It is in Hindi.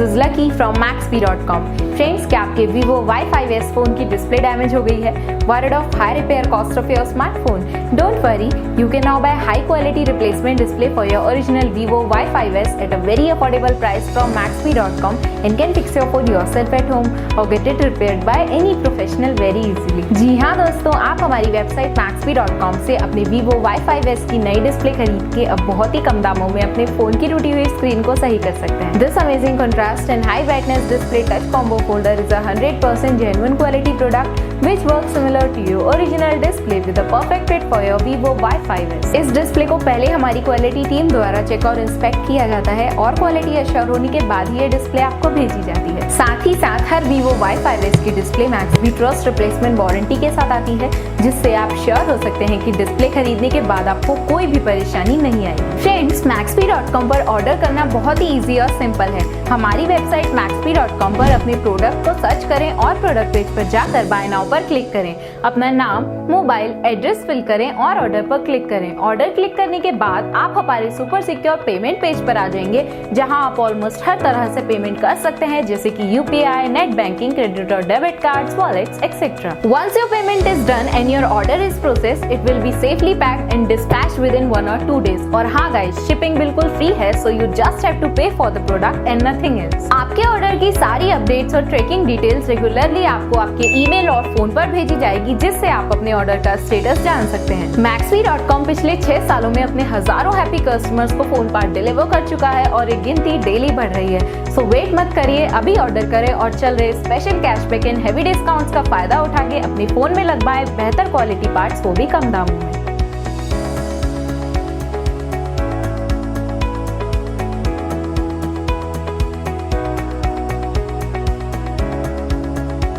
is Lucky from Maxbhi.com. Friends, क्या आपके Vivo Y5s फोन की डिस्प्ले डैमेज हो गई है? Worried of high repair cost of your smartphone? Don't worry, you can now buy high quality replacement display for your original Vivo Y5s at a very affordable price from Maxbhi.com and can fix your phone yourself at home or get it repaired by any professional very easily. जी हाँ दोस्तों, आप हमारी वेबसाइट Maxbhi.com से अपने Vivo Y5s की नई डिस्प्ले खरीद के अब बहुत ही कम दामों में अपने फोन की टूटी हुई स्क्रीन को सही कर सकते हैं। This amazing contrast and high brightness display touch combo folder is a 100% genuine quality product which works similar to your original display with a perfect fit for your Vivo Y5s. इस डिस्प्ले को पहले हमारी क्वालिटी टीम द्वारा चेक और इंस्पेक्ट किया जाता है और क्वालिटी एश्योर होने के बाद ही ये डिस्प्ले आपको भेजी जाती है। साथ ही साथ हर Vivo Y5s की display Maxbhi trust replacement warranty के साथ आती है, जिससे आप श्योर हो सकते हैं कि डिस्प्ले खरीदने के बाद आपको कोई भी परेशानी नहीं आएगी। फ्रेंड्स, Maxbhi.com पर ऑर्डर करना बहुत ही इजी और सिंपल है। हमारी वेबसाइट Maxbhi.com पर अपने प्रोडक्ट को सर्च करें और प्रोडक्ट पेज पर जाकर बाय नाउ पर क्लिक करें। अपना नाम, मोबाइल, एड्रेस फिल करें और ऑर्डर पर क्लिक करें। ऑर्डर क्लिक करने के बाद आप हमारे सुपर सिक्योर पेमेंट पेज पर आ जाएंगे, जहां आप ऑलमोस्ट हर तरह से पेमेंट कर सकते हैं, जैसे कि UPI, नेट बैंकिंग, क्रेडिट और debit cards, wallets, etcetera. Once your payment is done and your order is processed, it will be safely packed and dispatched within 1 or 2 days. और हाँ गाइस, शिपिंग बिल्कुल फ्री है, so you just have to pay for the product and nothing else. आपके ऑर्डर की सारी अपडेट्स और ट्रैकिंग डिटेल्स रेगुलरली आपको आपके ईमेल और फोन पर भेजी जाएगी, जिससे आप अपने ऑर्डर का स्टेटस जान सकते हैं। Maxbhi.com पिछले 6 सालों में अपने हजारों हैप्पी कस्टमर्स को फोन पार्ट डिलीवर कर चुका है और ये गिनती डेली बढ़ रही है। सो वेट मत करिए, अभी ऑर्डर करें और चल रहे special cashback and heavy discounts का फायदा उठा के अपने फोन में लगवाएं बेहतर क्वालिटी पार्ट्स, वो भी कम दामों में।